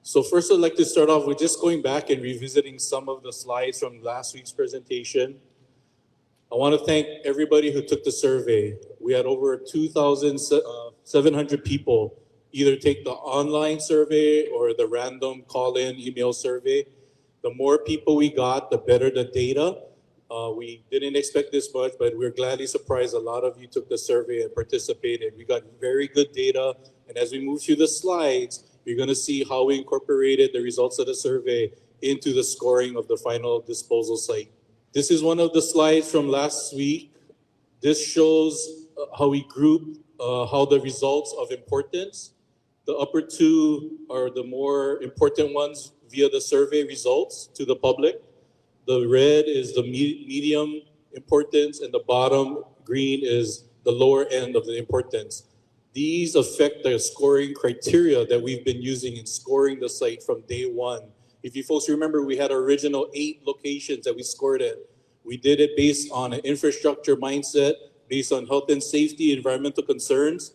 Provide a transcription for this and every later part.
So first, I'd like to start off with just going back and revisiting some of the slides from last week's presentation. I want to thank everybody who took the survey. We had over 2,700 people either take the online survey or the random call-in email survey. The more people we got, the better the data. We didn't expect this much, but we're gladly surprised a lot of you took the survey and participated. We got very good data, and as we move through the slides, you're going to see how we incorporated the results of the survey into the scoring of the final disposal site. This is one of the slides from last week. This shows how we group how the results of importance. The upper two are the more important ones via the survey results to the public. The red is the medium importance, and the bottom green is the lower end of the importance. These affect the scoring criteria that we've been using in scoring the site from day one. If you folks remember, we had our original 8 locations that we scored at. We did it based on an infrastructure mindset, based on health and safety, environmental concerns.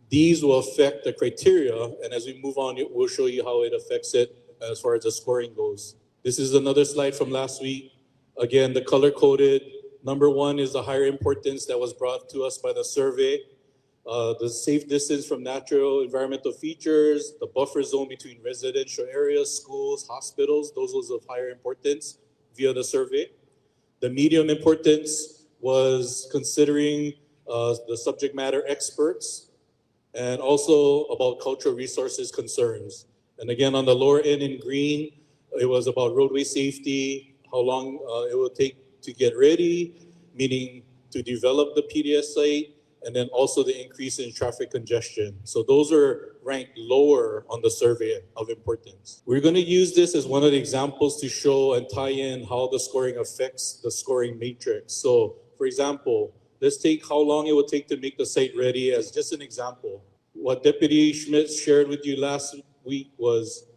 These will affect the criteria, and as we move on, we'll show you how it affects it as far as the scoring goes. This is another slide from last week. Again, the color-coded. Number 1 is the higher importance that was brought to us by the survey. The safe distance from natural environmental features, the buffer zone between residential areas, schools, hospitals, those was of higher importance via the survey. The medium importance was considering the subject matter experts and also about cultural resources concerns. And again, on the lower end in green, it was about roadway safety, how long it will take to get ready, meaning to develop the PDS site, and then also the increase in traffic congestion. So those are ranked lower on the survey of importance. We're going to use this as one of the examples to show and tie in how the scoring affects the scoring matrix. So for example, let's take how long it will take to make the site ready as just an example. What Deputy Schmidt shared with you last week was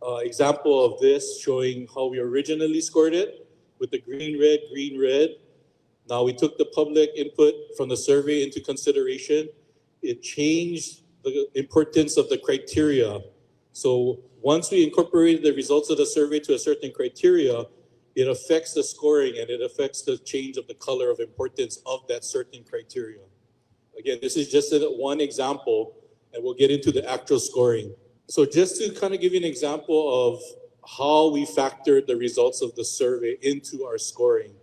an example of this, showing how we originally scored it with the green, red. Now we took the public input from the survey into consideration. It changed the importance of the criteria. So once we incorporated the results of the survey to a certain criteria, it affects the scoring and it affects the change of the color of importance of that certain criteria. Again, this is just one example, and we'll get into the actual scoring. So just to kind of give you an example of how we factored the results of the survey into our scoring.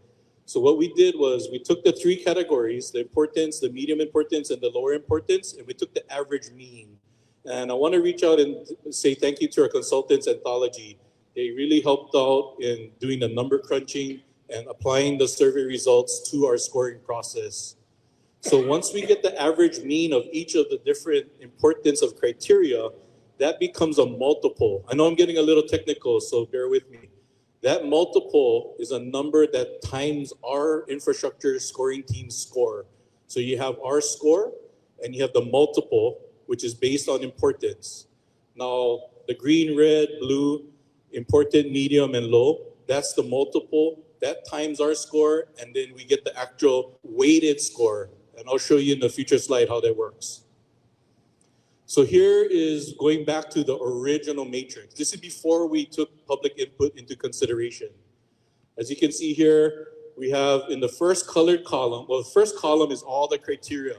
So what we did was we took the 3 categories, the importance, the medium importance, and the lower importance, and we took the average mean. And I want to reach out and say thank you to our consultants, Anthology. They really helped out in doing the number crunching and applying the survey results to our scoring process. So once we get the average mean of each of the different importance of criteria, that becomes a multiple. I know I'm getting a little technical, so bear with me. That multiple is a number that times our infrastructure scoring team's score. So you have our score and you have the multiple, which is based on importance. Now, the green, red, blue, important, medium, and low, that's the multiple. That times our score, and then we get the actual weighted score. And I'll show you in the future slide how that works. So here is going back to the original matrix. This is before we took public input into consideration. As you can see here, we have in the first colored column, well, the first column is all the criteria.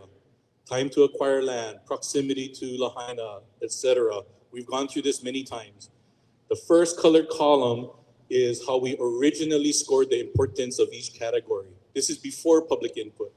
Time to acquire land, proximity to Lahaina, etc. We've gone through this many times. The first colored column is how we originally scored the importance of each category. This is before public input.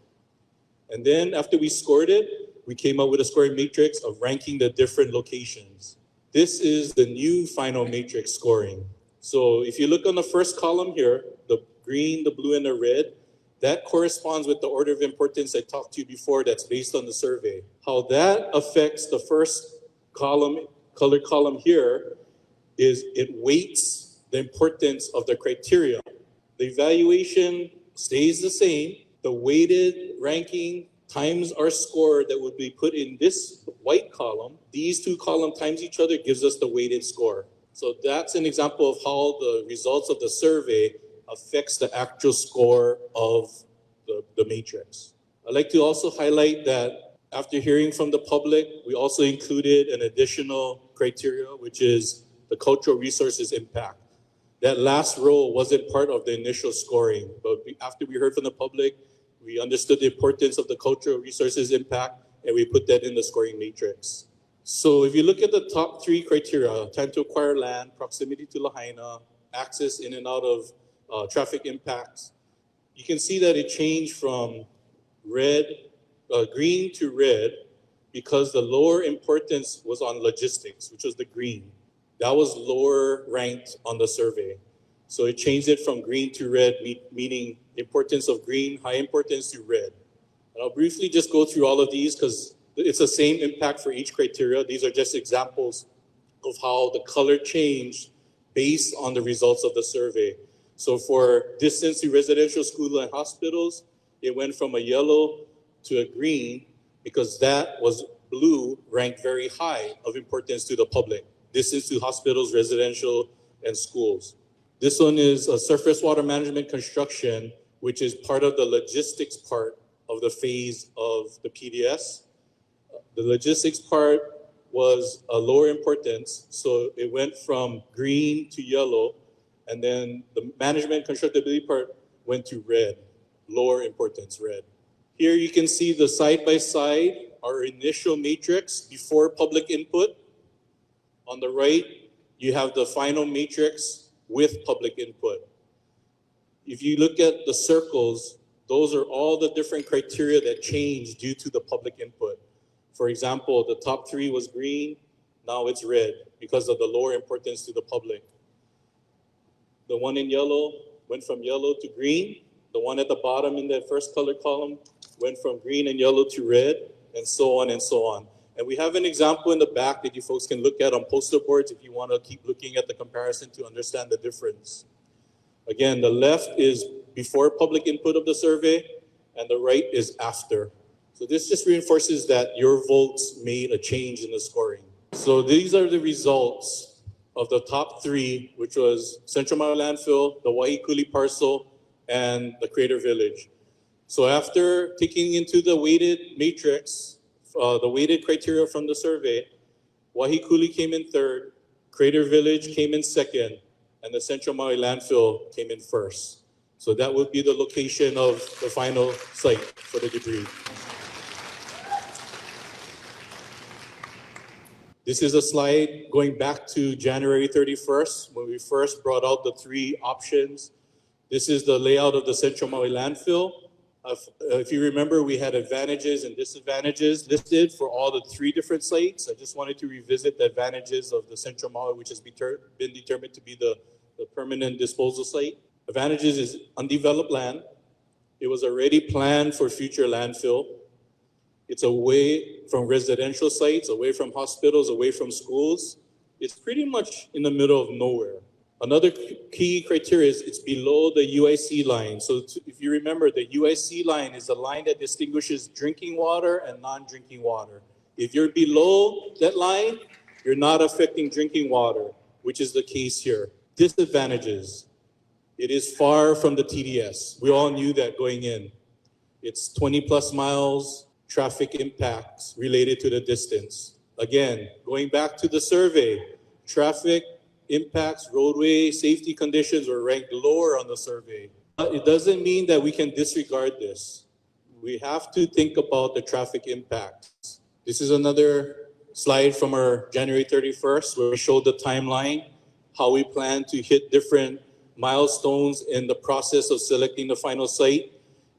And then after we scored it, we came up with a scoring matrix of ranking the different locations. This is the new final matrix scoring. So if you look on the first column here, the green, the blue, and the red, that corresponds with the order of importance I talked to you before that's based on the survey. How that affects the first column, colored column here, is it weights the importance of the criteria. The evaluation stays the same. The weighted ranking times our score that would be put in this white column. These 2 columns times each other gives us the weighted score. So that's an example of how the results of the survey affects the actual score of the matrix. I'd like to also highlight that after hearing from the public, we also included an additional criteria, which is the cultural resources impact. That last row wasn't part of the initial scoring, but after we heard from the public, we understood the importance of the cultural resources impact, and we put that in the scoring matrix. So if you look at the top three criteria, time to acquire land, proximity to Lahaina, access in and out of traffic impacts, you can see that it changed from green to red because the lower importance was on logistics, which was the green. That was lower ranked on the survey. So it changed it from green to red, meaning importance of green, high importance to red. And I'll briefly just go through all of these because it's the same impact for each criteria. These are just examples of how the color changed based on the results of the survey. So for distance to residential school and hospitals, it went from a yellow to a green because that was blue ranked very high of importance to the public. Distance to hospitals, residential, and schools. This one is a surface water management construction, which is part of the logistics part of the phase of the PDS. The logistics part was a lower importance, so it went from green to yellow, and then the management constructability part went to red, lower importance, red. Here you can see the side-by-side, our initial matrix before public input. On the right, you have the final matrix with public input. If you look at the circles, those are all the different criteria that changed due to the public input. For example, the top three was green, now it's red because of the lower importance to the public. The one in yellow went from yellow to green. The one at the bottom in that first color column went from green and yellow to red, and so on and so on. And we have an example in the back that you folks can look at on poster boards if you want to keep looking at the comparison to understand the difference. Again, the left is before public input of the survey, and the right is after. So this just reinforces that your votes made a change in the scoring. So these are the results of the top three, which was Central Maui Landfill, the Waiikuli parcel, and the Crater Village. So after taking into the weighted matrix, the weighted criteria from the survey, Waiikuli came in third, Crater Village came in second, and the Central Maui Landfill came in first. So that would be the location of the final site for the debris. This is a slide going back to January 31st, when we first brought out the three options. This is the layout of the Central Maui Landfill. If you remember, we had advantages and disadvantages listed for all the three different sites. I just wanted to revisit the advantages of the Central Maui, which has been determined to be the permanent disposal site. Advantages is undeveloped land. It was already planned for future landfill. It's away from residential sites, away from hospitals, away from schools. It's pretty much in the middle of nowhere. Another key criteria is it's below the UIC line. So if you remember, the UIC line is the line that distinguishes drinking water and non-drinking water. If you're below that line, you're not affecting drinking water, which is the case here. Disadvantages. It is far from the TDS. We all knew that going in. It's 20 plus miles, traffic impacts related to the distance. Again, going back to the survey, traffic impacts, roadway safety conditions were ranked lower on the survey. It doesn't mean that we can disregard this. We have to think about the traffic impacts. This is another slide from our January 31st where we showed the timeline, how we plan to hit different milestones in the process of selecting the final site.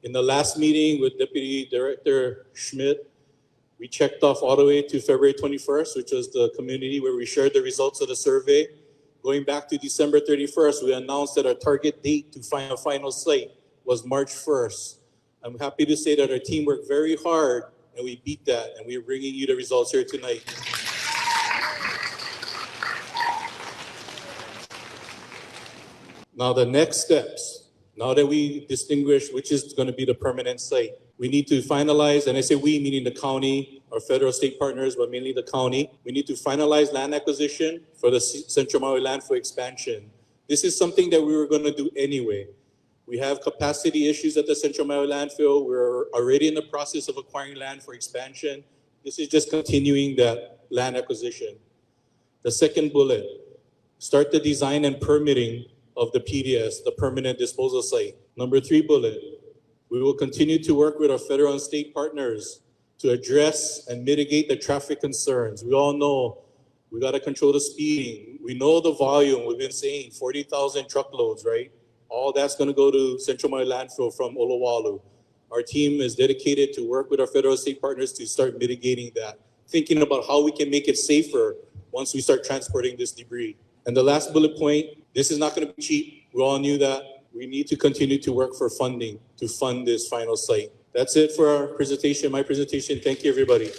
In the last meeting with Deputy Director Schmidt, we checked off all the way to February 21st, which was the community where we shared the results of the survey. Going back to December 31st, we announced that our target date to find a final site was March 1st. I'm happy to say that our team worked very hard and we beat that, and we're bringing you the results here tonight. Now the next steps, now that we distinguish which is going to be the permanent site, we need to finalize, and I say we, meaning the county, our federal state partners, but mainly the county. We need to finalize land acquisition for the Central Maui Landfill expansion. This is something that we were going to do anyway. We have capacity issues at the Central Maui Landfill. We're already in the process of acquiring land for expansion. This is just continuing that land acquisition. The second bullet, Start the design and permitting of the PDS, the permanent disposal site. Number 3 bullet, we will continue to work with our federal and state partners to address and mitigate the traffic concerns. We all know we got to control the speeding. We know the volume. We've been saying 40,000 truckloads, right? All that's going to go to Central Maui Landfill from Olowalu. Our team is dedicated to work with our federal and state partners to start mitigating that, thinking about how we can make it safer once we start transporting this debris. And the last bullet point, this is not going to be cheap. We all knew that. We need to continue to work for funding to fund this final site. That's it for our presentation, my presentation. Thank you, everybody.